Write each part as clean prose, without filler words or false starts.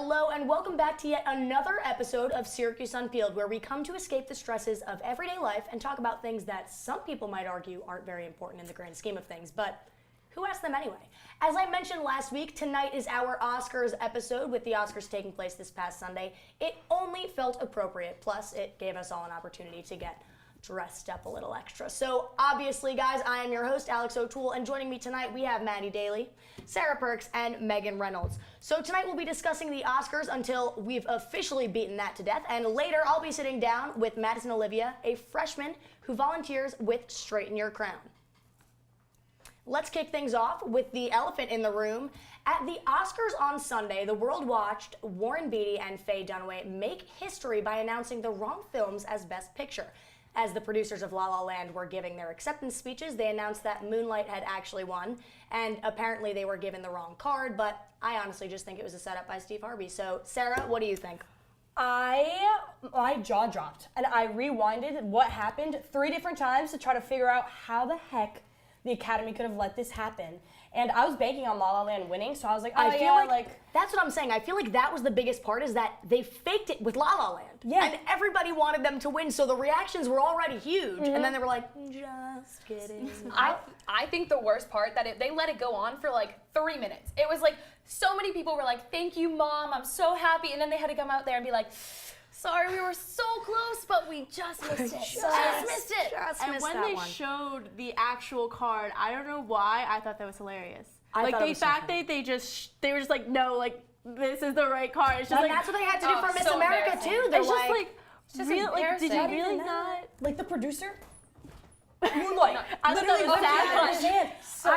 Hello and welcome back to yet another episode of Syracuse Unpeeled, where we come to escape the stresses of everyday life and talk about things that some people might argue aren't very important in the grand scheme of things, but who asked them anyway? As I mentioned last week, tonight is our Oscars episode, with the Oscars taking place this past Sunday. It only felt appropriate, plus it gave us all an opportunity to get dressed up a little extra. So obviously, guys, I am your host, Alex O'Toole, and joining me tonight we have Maddie Daly, Sarah Perks, and Megan Reynolds. So tonight we'll be discussing the Oscars until we've officially beaten that to death, and later I'll be sitting down with Madison Olivia, a freshman who volunteers with Straighten Your Crown. Let's kick things off with the elephant in the room. At the Oscars on Sunday, the world watched Warren Beatty and Faye Dunaway make history by announcing the wrong films as Best Picture. As the producers of La La Land were giving their acceptance speeches, they announced that Moonlight had actually won, and apparently they were given the wrong card, but I honestly just think it was a setup by Steve Harvey. So, Sarah, what do you think? My jaw dropped, and I rewinded what happened 3 different times to try to figure out how the heck the Academy could have let this happen. And I was banking on La La Land winning, so I was like, I feel like that's what I'm saying. I feel like that was the biggest part, is that they faked it with La La Land. Yeah. And everybody wanted them to win, so the reactions were already huge. And then they were like, just kidding. I think the worst part, that they let it go on for like 3 minutes. It was like, so many people were like, thank you, Mom, I'm so happy. And then they had to come out there and be like, sorry, we were so close, but we just missed it. Just missed it. And when they showed the actual card, I don't know why, I thought that was hilarious. Like the fact that they were just like, no, like this is the right card. It's just and like, that's what they had to do for Miss so America too. They're it's just like did you embarrassing. really not? like the producer? Moonlight. I literally literally savage. his hand.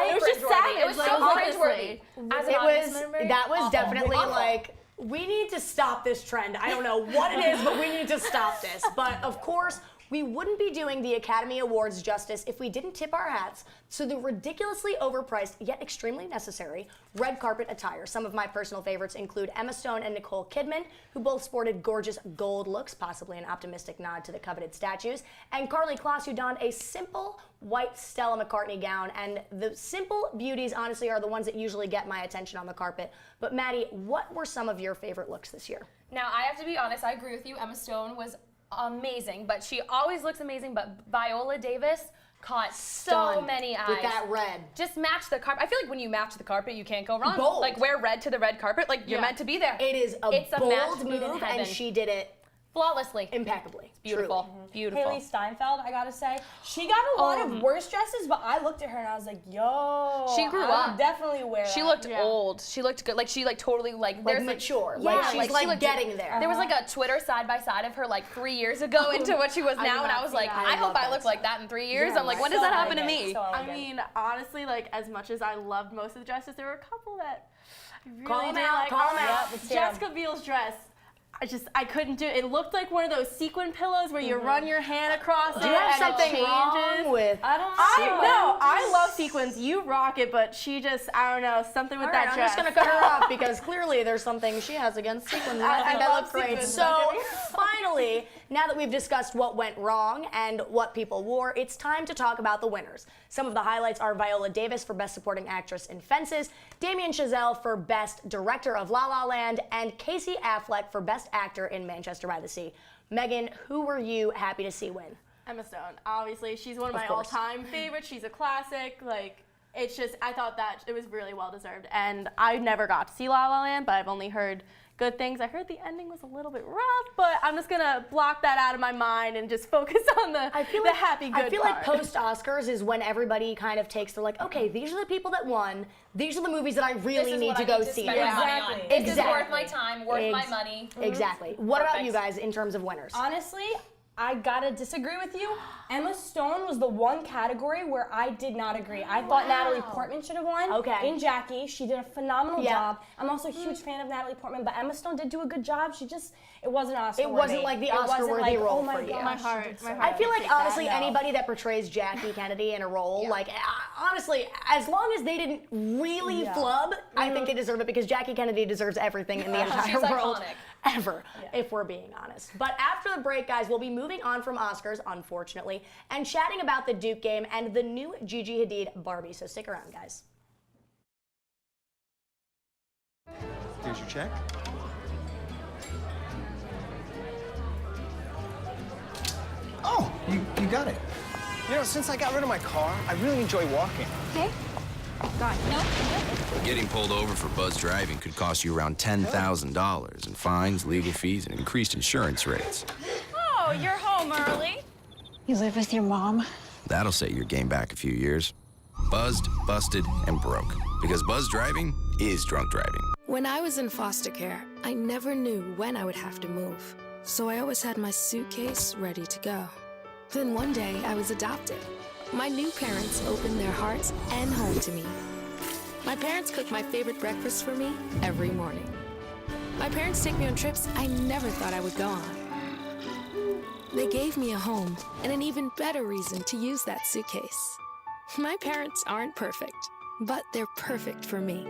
It was just savage. It was like, so honestly. As It an audience member, that was awful. definitely Awful. like, we need to stop this trend. I don't know what it is, but we need to stop this. But of course, we wouldn't be doing the Academy Awards justice if we didn't tip our hats to the ridiculously overpriced yet extremely necessary red carpet attire. Some of my personal favorites include Emma Stone and Nicole Kidman, who both sported gorgeous gold looks, possibly an optimistic nod to the coveted statues, and Karlie Kloss, who donned a simple white Stella McCartney gown. And the simple beauties, honestly, are the ones that usually get my attention on the carpet. But Maddie, what were some of your favorite looks this year? Now, I have to be honest, I agree with you. Emma Stone was amazing, but she always looks amazing. But Viola Davis caught so Stunned many eyes. with that red. Just match the carpet. I feel like when you match the carpet, you can't go wrong. Bold. Like, wear red to the red carpet, like you're meant to be there. It is It's a bold match made in move, heaven. and she did it Flawlessly. impeccably. Beautiful. Truly. Beautiful. Haley Steinfeld, I gotta say. She got a lot of worse dresses, but I looked at her and I was like, yo. She grew I would up. definitely wear She that. looked old. She looked good. Like, she totally Like there's mature. Yeah, Like she's she like looked- getting there. There was like a Twitter side by side of her like 3 years ago into what she was I now, did and I not was see like, that. I I hope love I that look like that in 3 years. Yeah, I'm like, when So does that happen to elegant, me? so I elegant. mean, honestly, like as much as I loved most of the dresses, there were a couple that I really Call 'em didn't out, like. call 'em out. Yeah, let's hear 'em. Jessica Biel's dress. I couldn't do it. It looked like one of those sequin pillows where you run your hand across it Do you have and something it wrong changes. with? I don't I love sequins. You rock it, but she just, I don't know, something with All that right, I'm dress. just gonna cut her off because clearly there's something she has against sequins, and I think that love looks great. sequins, So don't get me finally, now that we've discussed what went wrong and what people wore, it's time to talk about the winners. Some of the highlights are Viola Davis for Best Supporting Actress in Fences, Damien Chazelle for Best Director of La La Land, and Casey Affleck for Best Actor in Manchester by the Sea. Megan, who were you happy to see win? Emma Stone, obviously, she's one of my course. all-time favorites. She's a classic. Like, it's just, I thought that it was really well-deserved. And I never got to see La La Land, but I've only heard good things. I heard the ending was a little bit rough, but I'm just gonna block that out of my mind and just focus on the happy, good I feel part. like post-Oscars is when everybody kind of takes, they're like, okay, these are the people that won. These are the movies that I really need to go see. Spend my money on. Exactly. This is worth my time, worth my money. Exactly. What about Perfect. you guys in terms of winners? Honestly, I gotta disagree with you. Emma Stone was the one category where I did not agree. I thought Natalie Portman should have won. Okay. In Jackie, she did a phenomenal Yeah. job. I'm also a huge fan of Natalie Portman, but Emma Stone did do a good job. She just, it wasn't Oscar It wasn't like the It wasn't Oscar-worthy like, role oh my for you. gosh, My she heart- did so my well. heart I feel like take that, honestly no. anybody that portrays Jackie Kennedy in a role, like honestly, as long as they didn't really flub, I think they deserve it because Jackie Kennedy deserves everything in the entire She's world iconic. ever, if we're being honest. But after the break, guys, we'll be moving on from Oscars, unfortunately, and chatting about the Duke game and the new Gigi Hadid Barbie. So stick around, guys. Here's your check. you got it. You know, since I got rid of my car, I really enjoy walking. Okay. Got it. No. Getting pulled over for buzz driving could cost you around $10,000 in fines, legal fees, and increased insurance rates. Oh, you're home early. You live with your mom? That'll set your game back a few years. Buzzed, busted, and broke. Because buzz driving is drunk driving. When I was in foster care, I never knew when I would have to move. So I always had my suitcase ready to go. Then one day, I was adopted. My new parents opened their hearts and home to me. My parents cook my favorite breakfast for me every morning. My parents take me on trips I never thought I would go on. They gave me a home and an even better reason to use that suitcase. My parents aren't perfect, but they're perfect for me.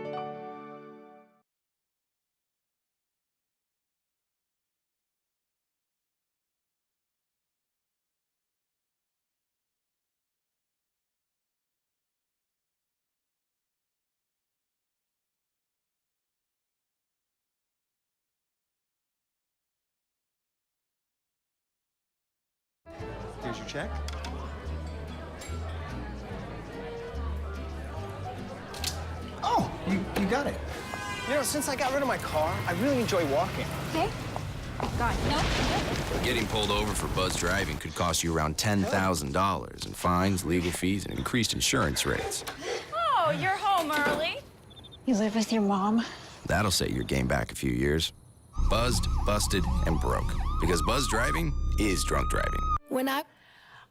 Here's your check. Oh, you got it. You know, since I got rid of my car, I really enjoy walking. Okay. Got it. No. Getting pulled over for buzz driving could cost you around $10,000 in fines, legal fees, and increased insurance rates. Oh, you're home early. You live with your mom? That'll set your game back a few years. Buzzed, busted, and broke. Because buzz driving is drunk driving.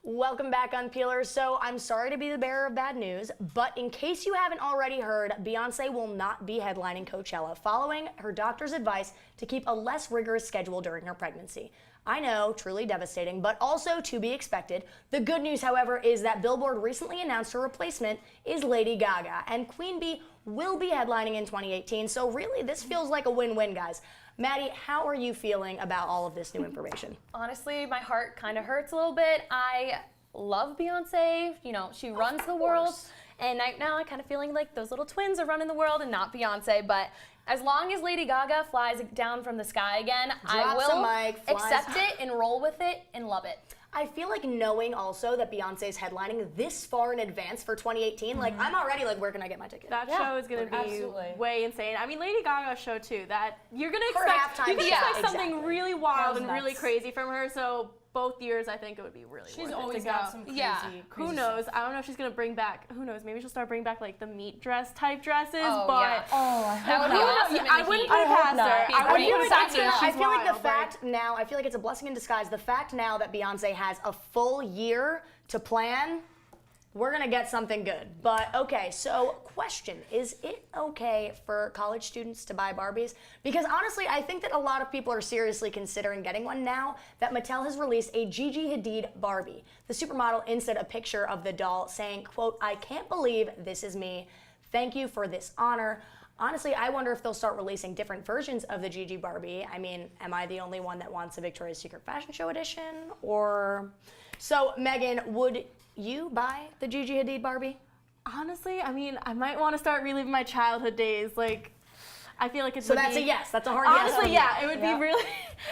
Welcome back, Unpeelers. So I'm sorry to be the bearer of bad news, but in case you haven't already heard, Beyonce will not be headlining Coachella following her doctor's advice to keep a less rigorous schedule during her pregnancy. I know, truly devastating, but also to be expected. The good news, however, is that Billboard recently announced her replacement is Lady Gaga, and Queen Bee will be headlining in 2018, so really this feels like a win-win, guys. Maddie, how are you feeling about all of this new information? Honestly, my heart kind of hurts a little bit. I love Beyonce. You know, she runs the world. And now I'm kind of feeling like those little twins are running the world and not Beyonce. But as long as Lady Gaga flies down from the sky again, I Drops a will mic, flies. accept it and roll with it and love it. I feel like knowing also that Beyonce's headlining this far in advance for 2018, like I'm already like, where can I get my ticket? That show is gonna be Absolutely. way insane. I mean, Lady Gaga's show too. That you're gonna Her expect, halftime you can show, expect something exactly. really wild Goes and really nuts. crazy from her. So both years, I think it would be really. She's worth always it to got go. some crazy, Yeah. crazy Who knows? stuff. I don't know if she's gonna bring back. Who knows? Maybe she'll start bringing back like the meat dress type dresses. Oh, but yeah. Oh, I That hope would be not. awesome in I the wouldn't heat. put it I hope past not. her. I I feel wouldn't put it past her. I She's feel like the wild, fact now, I feel like it's a blessing in disguise. The fact now that Beyonce has a full year to plan, we're gonna get something good. But okay, so question, is it okay for college students to buy Barbies? Because honestly, I think that a lot of people are seriously considering getting one now that Mattel has released a Gigi Hadid Barbie. The supermodel inserted a picture of the doll saying, quote, "I can't believe this is me. Thank you for this honor." Honestly, I wonder if they'll start releasing different versions of the Gigi Barbie. I mean, am I the only one that wants a Victoria's Secret fashion show edition? Or, so Megan, would you buy the Gigi Hadid Barbie? Honestly, I mean, I might want to start reliving my childhood days. Like, I feel like it's. So that's a yes. That's a hard yes. Honestly, from yeah, you. it would be really,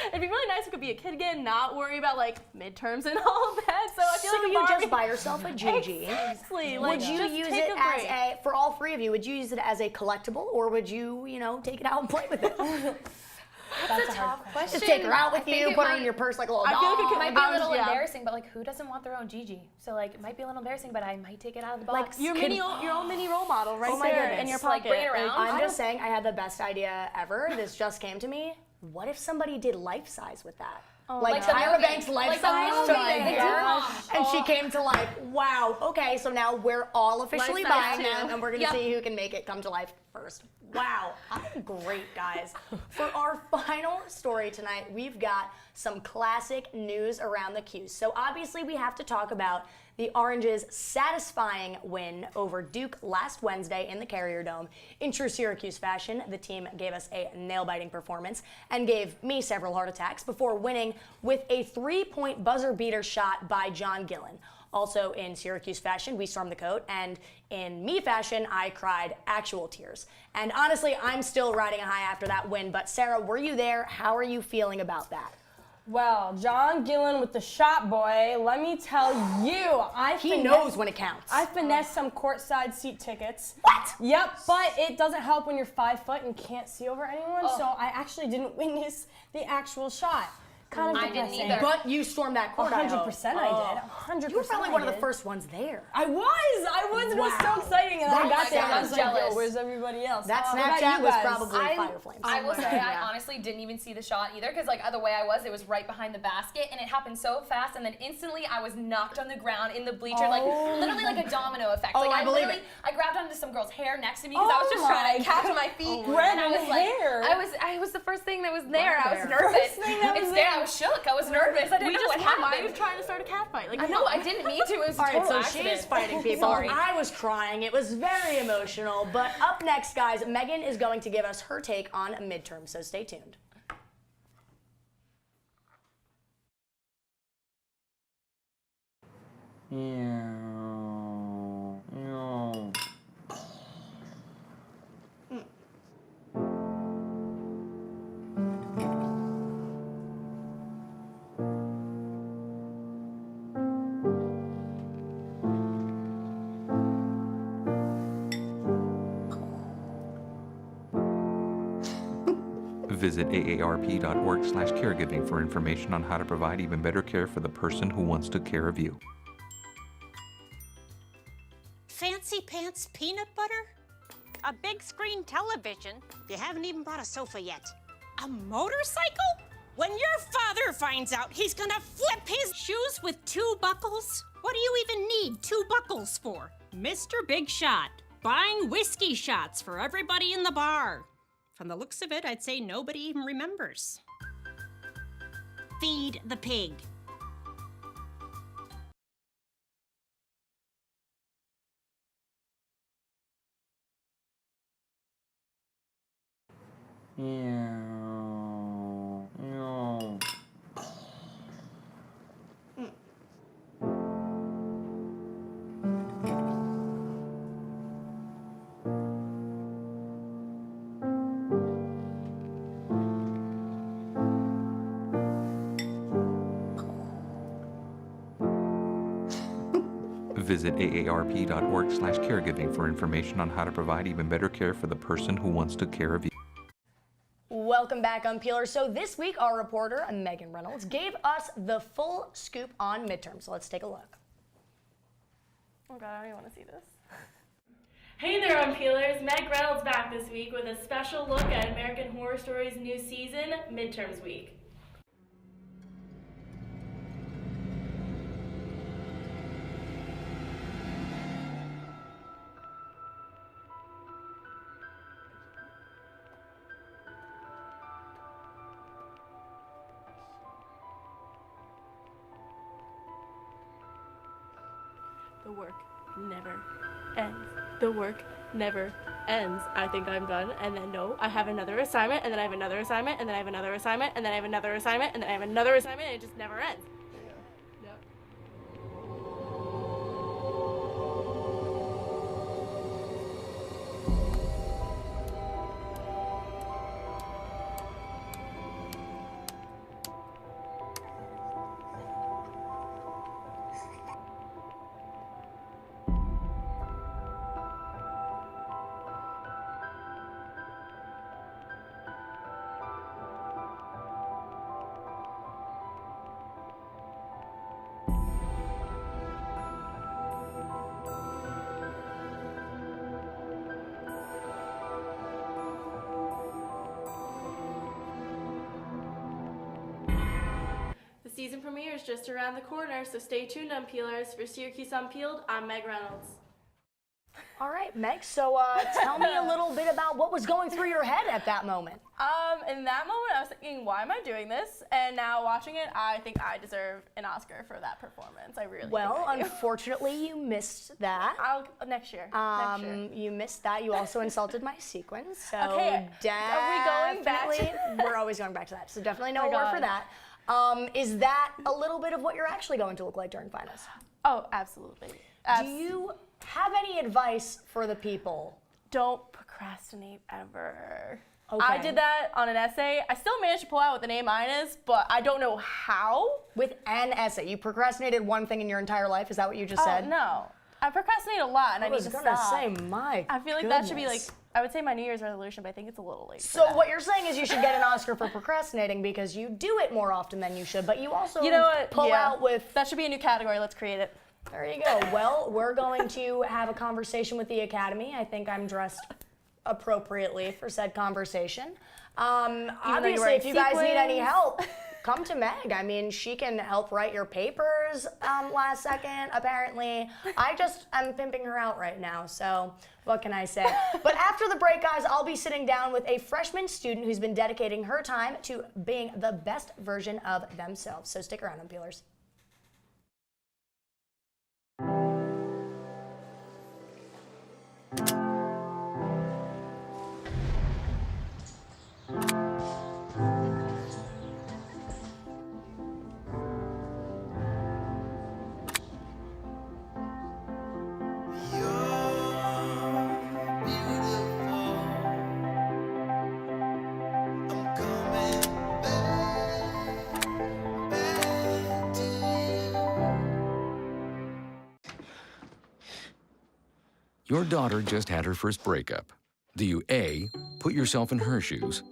it'd be really nice if I could be a kid again, not worry about like midterms and all of that. So I feel So like a you Barbie, just buy yourself a Gigi. Exactly. Would Like, you just use take it a as break. a, for all three of you, would you use it as a collectible or would you, take it out and play with it? That's a hard question. Just take her out with I think you, it put her might- in your purse like a little I doll. feel like it It could might be a little yeah. embarrassing, but like, who doesn't want their own Gigi? So like, it might be a little embarrassing, but I might take it out of the box. Your own mini role model right Oh my there goodness. in your Like, pocket. bring it around. I'm just saying, I had the best idea ever. This just came to me. What if somebody did life size with that? Like Like the Tyra movie. Banks life Like the size movie. took Oh the my hair, gosh. and she came to life. Wow. Okay, so now we're all officially Life size buying too. them, and we're gonna Yep. see who can make it come to life first. Wow, I'm great, guys. For our final story tonight, we've got some classic news around the Qs. So obviously, we have to talk about the Orange's satisfying win over Duke last Wednesday in the Carrier Dome. In true Syracuse fashion, the team gave us a nail-biting performance and gave me several heart attacks before winning with a 3-point buzzer beater shot by John Gillen. Also in Syracuse fashion, we stormed the court, and in me fashion, I cried actual tears. And honestly, I'm still riding a high after that win, but Sarah, were you there? How are you feeling about that? Well, John Gillen with the shot boy, let me tell you, He knows when it counts. I finessed some courtside seat tickets. What? Yep, but it doesn't help when you're 5 foot and can't see over anyone, so I actually didn't witness the actual shot. Kind of I didn't depressing. either. But you stormed that court, I hope. 100% I did. 100% You were probably one of I the did. first ones there. I was. It was so Wow. exciting, and I That got there and I was sounds like, yo, jealous. where's everybody else? That What about Snapchat you was guys? probably fire flames. I will say, I honestly didn't even see the shot either, because like the way I was, it was right behind the basket, and it happened so fast, and then instantly I was knocked on the ground in the bleacher, like literally like a domino effect. Oh, like I believe literally, it. I grabbed onto some girl's hair next to me because I was Oh just trying to my catch God. my feet, Grabbing and I was like, hair. I was the first thing that was there. I was there. nervous. First thing that was It's there. there. I was shook. I was nervous. I didn't We know just what won. Why are you happened. trying to start a cat fight? Like, I know. I didn't mean to. It was a All right, total so accident. she is fighting people. Sorry. I was crying. It was very emotional. But up next, guys, Megan is going to give us her take on midterms, so stay tuned. Visit aarp.org/caregiving for information on how to provide even better care for the person who wants to care of you. Fancy pants peanut butter? A big screen television? You haven't even bought a sofa yet. A motorcycle? When your father finds out, he's gonna flip his shoes with 2 buckles? What do you even need 2 buckles for? Mr. Big Shot, buying whiskey shots for everybody in the bar. From the looks of it, I'd say nobody even remembers. Feed the pig. Visit aarp.org/caregiving for information on how to provide even better care for the person who wants to care of you. Welcome back, Unpeelers. So this week, our reporter, Megan Reynolds, gave us the full scoop on midterms. So let's take a look. Oh God, I don't even want to see this. Hey there, Unpeelers. Meg Reynolds back this week with a special look at American Horror Story's new season, Midterms Week. The work never ends. The work never ends. I think I'm done, and then no, I have another assignment, and then I have another assignment, and then I have another assignment, and then I have another assignment, and then I have another assignment, and it just never ends. Yep. The season premiere is just around the corner, so stay tuned, Unpeelers. For Syracuse Unpeeled, I'm Meg Reynolds. All right, Meg, so tell me a little bit about what was going through your head at that moment. In that moment, I was thinking, why am I doing this? And now watching it, I think I deserve an Oscar for that performance. I really Well, think I do. unfortunately, you missed that. Next year. Next year. You missed that. You also insulted my sequence. So Okay, are we going back to- definitely- We're always going back to that. So definitely no Oh my award for God. that. Is that a little bit of what you're actually going to look like during finals? Oh, absolutely. Do you have any advice for the people? Don't procrastinate ever. I Okay. did that on an essay. I still managed to pull out with an A-, but I don't know how. With an essay, you procrastinated one thing in your entire life? Is that what you just said? Oh, no. I procrastinate a lot, and I I need was to gonna stop. say, my I feel like that should be like, goodness. I would say my New Year's resolution, but I think it's a little late. So what you're saying is you should get an Oscar for procrastinating because you do it more often than you should, but you also You know what? pull Yeah. out with. That should be a new category. Let's create it. There you go. Well, we're going to have a conversation with the Academy. I think I'm dressed appropriately for said conversation. Obviously, wearing if you guys need any sequins. help, come to Meg. I mean, she can help write your papers last second, apparently. I'm pimping her out right now, so what can I say? But after the break, guys, I'll be sitting down with a freshman student who's been dedicating her time to being the best version of themselves. So stick around, Unpeelers. Your daughter just had her first breakup. Do you A, put yourself in her shoes?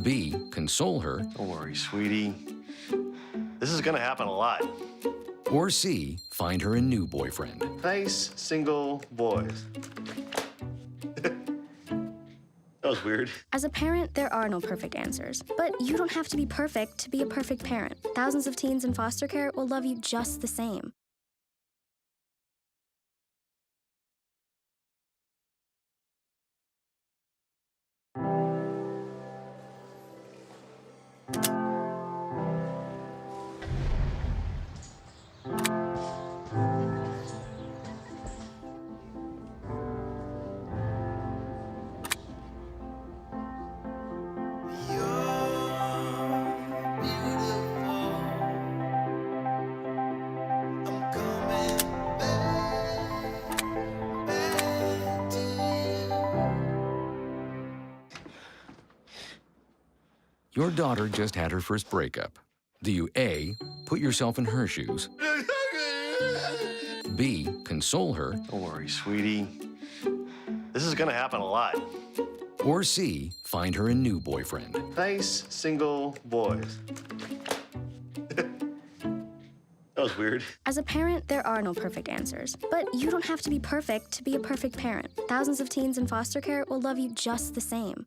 B, console her? Don't worry, sweetie. This is gonna happen a lot. Or C, find her a new boyfriend? Nice, single boys. That was weird. As a parent, there are no perfect answers. But you don't have to be perfect to be a perfect parent. Thousands of teens in foster care will love you just the same. Your daughter just had her first breakup. Do you A, put yourself in her shoes? B, console her? Don't worry, sweetie. This is gonna happen a lot. Or C, find her a new boyfriend? Nice, single boys. That was weird. As a parent, there are no perfect answers. But you don't have to be perfect to be a perfect parent. Thousands of teens in foster care will love you just the same.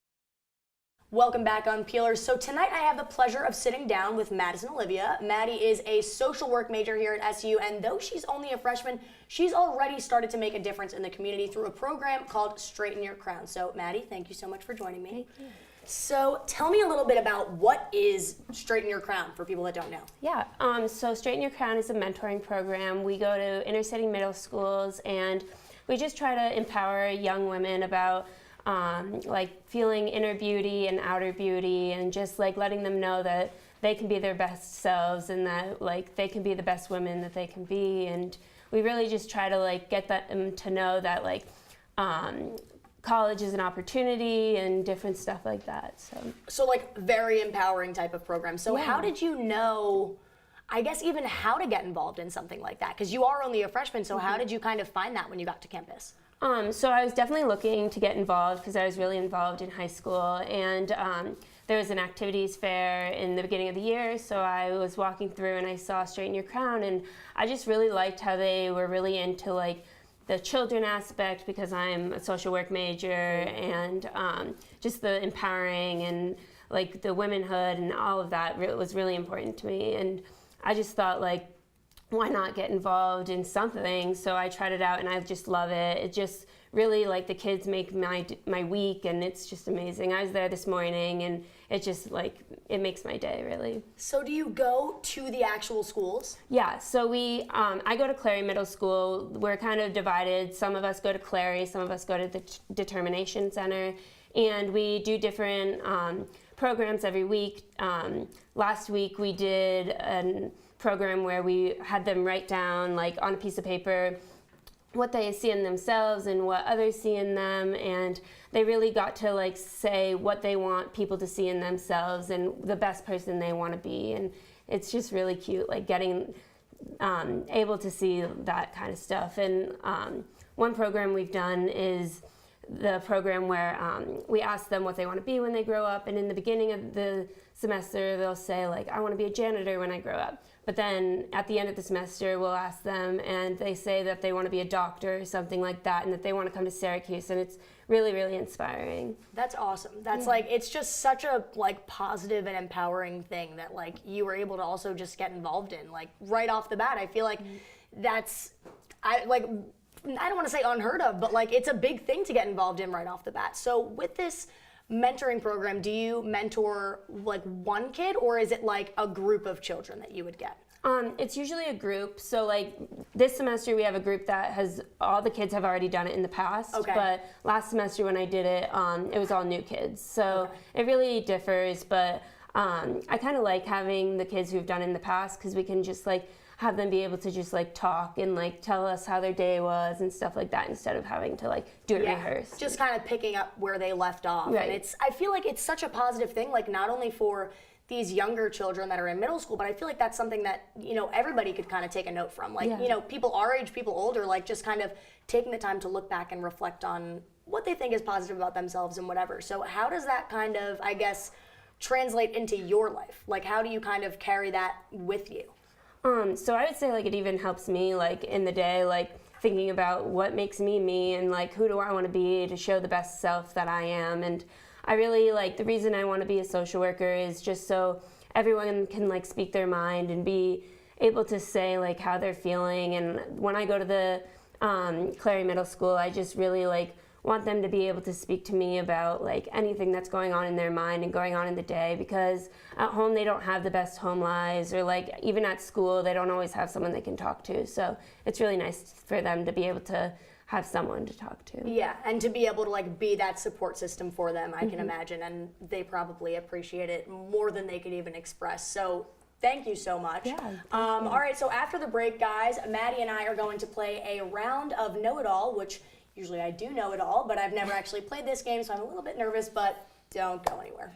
Welcome back, Unpeelers. So tonight I have the pleasure of sitting down with Madison Olivia. Maddie is a social work major here at SU, and though she's only a freshman, she's already started to make a difference in the community through a program called Straighten Your Crown. So Maddie, thank you so much for joining me. Thank you. So tell me a little bit about what is Straighten Your Crown for people that don't know. Yeah, so Straighten Your Crown is a mentoring program. We go to inner city middle schools and we just try to empower young women about like feeling inner beauty and outer beauty, and just like letting them know that they can be their best selves and that like they can be the best women that they can be. And we really just try to like get them to know that like college is an opportunity and different stuff like that. So like very empowering type of program. So how did you know, I guess even how to get involved in something like that? Because you are only a freshman, so how did you kind of find that when you got to campus? So I was definitely looking to get involved because I was really involved in high school, and there was an activities fair in the beginning of the year, so I was walking through and I saw Straighten Your Crown, and I just really liked how they were really into like the children aspect because I'm a social work major, and just the empowering and like the womanhood and all of that was really important to me. And I just thought like, why not get involved in something? So I tried it out and I just love it. It just really, like, the kids make my week, and it's just amazing. I was there this morning and it just like, it makes my day really. So do you go to the actual schools? Yeah, so I go to Clary Middle School. We're kind of divided. Some of us go to Clary, some of us go to the Determination Center, and we do different programs every week. Last week we did a program where we had them write down like on a piece of paper what they see in themselves and what others see in them, and they really got to like say what they want people to see in themselves and the best person they want to be. And it's just really cute, like getting able to see that kind of stuff. And one program we've done is the program where we ask them what they want to be when they grow up, and in the beginning of the semester they'll say like, I want to be a janitor when I grow up. But then at the end of the semester we'll ask them and they say that they want to be a doctor or something like that, and that they want to come to Syracuse, and it's really, really inspiring. That's awesome. That's like, it's just such a like positive and empowering thing that like you were able to also just get involved in like right off the bat. I feel like that's, I don't want to say unheard of, but like it's a big thing to get involved in right off the bat. So with this mentoring program, do you mentor like one kid, or is it like a group of children that you would get? It's usually a group. So like this semester we have a group that has, all the kids have already done it in the past. Okay. But last semester when I did it, it was all new kids. So it really differs, but I kind of like having the kids who've done it in the past, because we can just like have them be able to just like talk and like tell us how their day was and stuff like that, instead of having to like do it rehearsed. Just kind of picking up where they left off. Right. And I feel like it's such a positive thing, like not only for these younger children that are in middle school, but I feel like that's something that, you know, everybody could kind of take a note from. Like, you know, people our age, people older, like just kind of taking the time to look back and reflect on what they think is positive about themselves and whatever. So how does that kind of, I guess, translate into your life? Like, how do you kind of carry that with you? So I would say like it even helps me like in the day, like thinking about what makes me me, and like who do I want to be to show the best self that I am. And I really like, the reason I want to be a social worker is just so everyone can like speak their mind and be able to say like how they're feeling. And when I go to the Clary Middle School, I just really like want them to be able to speak to me about like anything that's going on in their mind and going on in the day, because at home they don't have the best home lives, or like even at school they don't always have someone they can talk to. So it's really nice for them to be able to have someone to talk to. Yeah, and to be able to like be that support system for them, I can imagine, and they probably appreciate it more than they could even express. So thank you so much. Yeah, all right, so after the break, guys, Maddie and I are going to play a round of Know It All, which usually I do know it all, but I've never actually played this game, so I'm a little bit nervous, but don't go anywhere.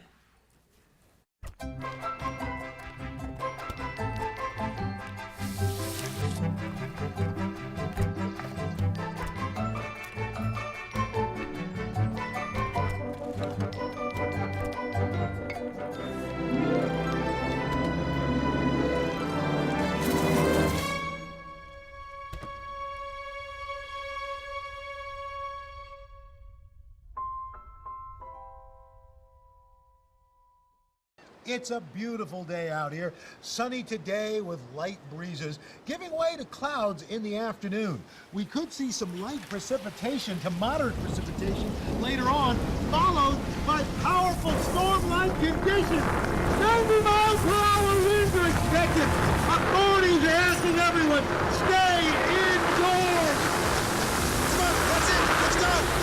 It's a beautiful day out here. Sunny today with light breezes, giving way to clouds in the afternoon. We could see some light precipitation to moderate precipitation later on, followed by powerful storm-like conditions. 90 miles per hour winds are expected. Authorities are asking everyone, stay indoors. Come on, that's it. Let's go.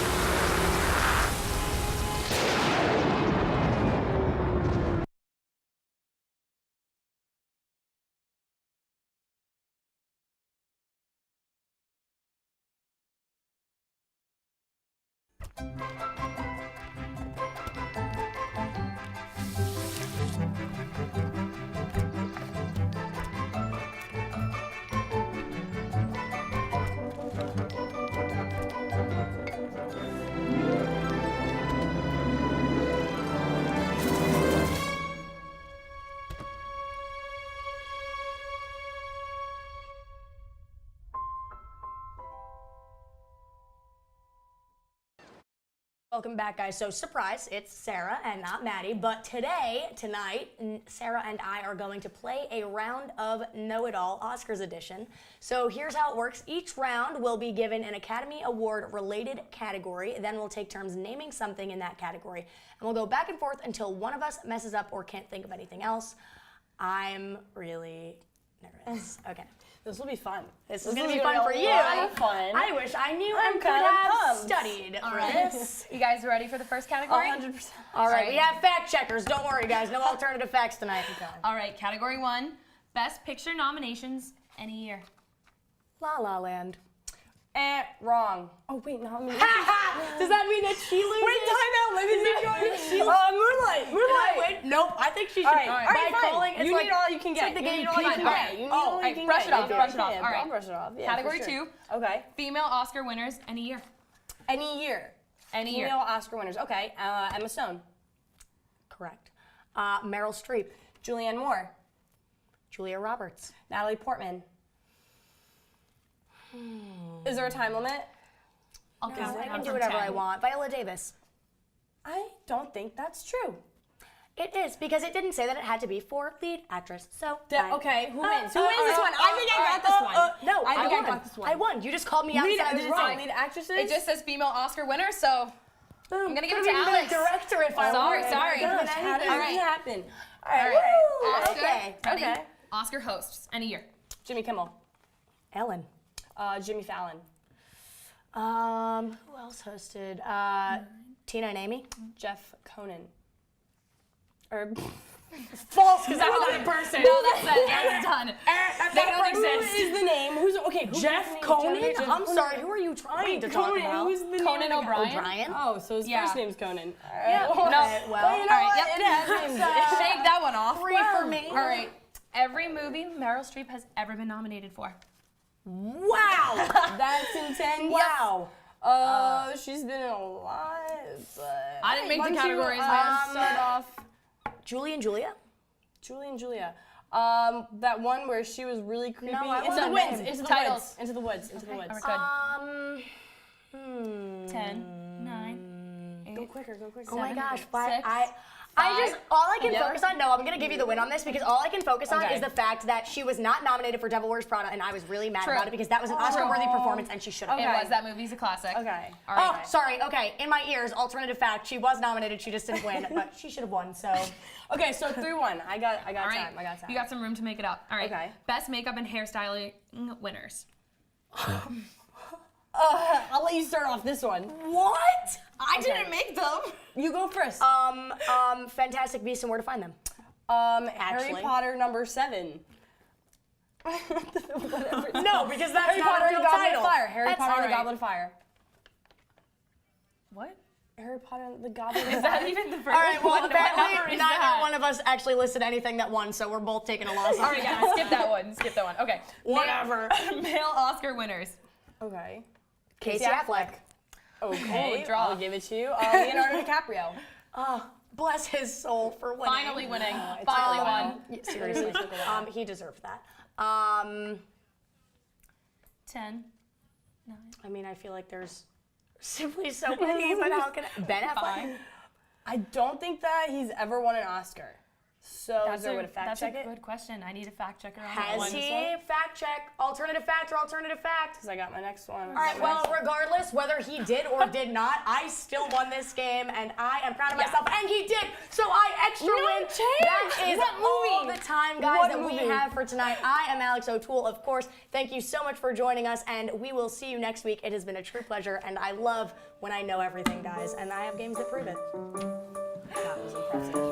Welcome back, guys. So, surprise, it's Sarah and not Maddie, but tonight, Sarah and I are going to play a round of Know It All, Oscars edition. So here's how it works. Each round will be given an Academy Award related category, then we'll take turns naming something in that category, and we'll go back and forth until one of us messes up or can't think of anything else. I'm really nervous. Okay. This will be fun. This is going to be fun for you. Fun. I wish I knew and could kind of have pumped. studied for this. You guys ready for the first category? 100%. All right, we have fact checkers. Don't worry, guys. No alternative facts tonight. All right, category 1, Best Picture nominations any year. La La Land. Wrong. Oh wait, not me. Does that mean that she loses? Wait, time out. Let me see. Moonlight. Wait, nope. I think she should. All right, by fine. calling, it's You like, need all you can it's get. like the You game need all you can get. You need all you can brush get. it off, brush it off. Yeah, All right. I'll brush it off. Yeah, Category for sure. 2. Okay. Female Oscar winners any year. Any year. Any year. Female Oscar winners. Okay. Emma Stone. Correct. Meryl Streep. Julianne Moore. Julia Roberts. Natalie Portman. Is there a time limit? I'll count I down can do from whatever 10. I want. Viola Davis. I don't think that's true. It is, because it didn't say that it had to be for lead actress. So, fine. Okay, who wins? Who wins this one? I think I got this one. No, I think I won. got this one. I won. You just called me Lead, outside did of it say wrong. lead actresses? It just says female Oscar winner, so I'm gonna give it to Could've been Alex. the director if I Sorry, wanted. sorry. Could've been How did anything. this happen? All right. Oscar, Okay. ready? Okay. Oscar hosts any year. Jimmy Kimmel. Ellen. Jimmy Fallon. Who else hosted? Tina and Amy. Jeff Conan. Or False, because that's not in person. No, that's it. That's done. They don't who exist. is the name? Who's Jeff Conan? I'm sorry, who are you trying to talk about? Who's the Conan name? O'Brien. Oh, so his Yeah. first name's Conan. Yeah. Well, No. Well, you know all right, what? yep. It happens. Shake that one off. 3 for me. All right. Every movie Meryl Streep has ever been nominated for. Wow. That's intense. Wow. She's been in a lot. But I didn't make the Why don't categories, you, man. start off. Julie and Julia. Julie and Julia. That one where she was really creepy. No, I Into the want woods. names. Into the Titles. woods. Into the woods. Into the woods. All right, good. 10, 9, 8. Go quicker. Go quicker. Oh my 7, gosh, 6, all I can Yep. focus on, no, I'm gonna give you the win on this because all I can focus on Okay. is the fact that she was not nominated for Devil Wears Prada, and I was really mad True. about it because that was an Oscar-worthy performance and she should have. It Okay. was. That movie's a classic. Okay. All Oh, right. sorry. Okay, in my ears, alternative fact, she was nominated, she just didn't win, but she should have won. So, Okay, so 3-1. I got All right. time. I got time. You got some room to make it up. All right. Okay. Best makeup and hairstyling winners. I'll let you start off this one. what? I didn't make them. You go first. Fantastic Beasts and Where to Find Them. Harry actually. Potter number 7. No, because that's Harry not Potter a and real the Goblet title. of Fire. Harry That's Potter and the alright. Goblet of Fire. What? Harry Potter and the Goblet of Is Fire. that even the first All right, well, one? What number apparently is neither that? one of us actually listed anything that won, so we're both taking a loss. All right, guys, skip that one. Skip that one. Okay. Whatever. Male Oscar winners. Okay. Casey Affleck. Okay. Ooh, draw. I'll give it to you. Leonardo DiCaprio. Bless his soul for winning. Finally winning. It took a Finally while. won. Yeah, seriously. He deserved that. 10. I mean, I feel like there's simply so many, but how can Ben Affleck? I don't think that he's ever won an Oscar. So is there a way to fact check That's it? a good question. I need a fact checker on that Has one. he? Fact check. Alternative fact or alternative fact? Because I got my next one. All right, well, regardless whether he did or did not, I still won this game, and I am proud of myself, and he did, so I extra win. That is all the time, guys, that we have for tonight. I am Alex O'Toole, of course. Thank you so much for joining us, and we will see you next week. It has been a true pleasure, and I love when I know everything, guys, and I have games that prove it. That was impressive.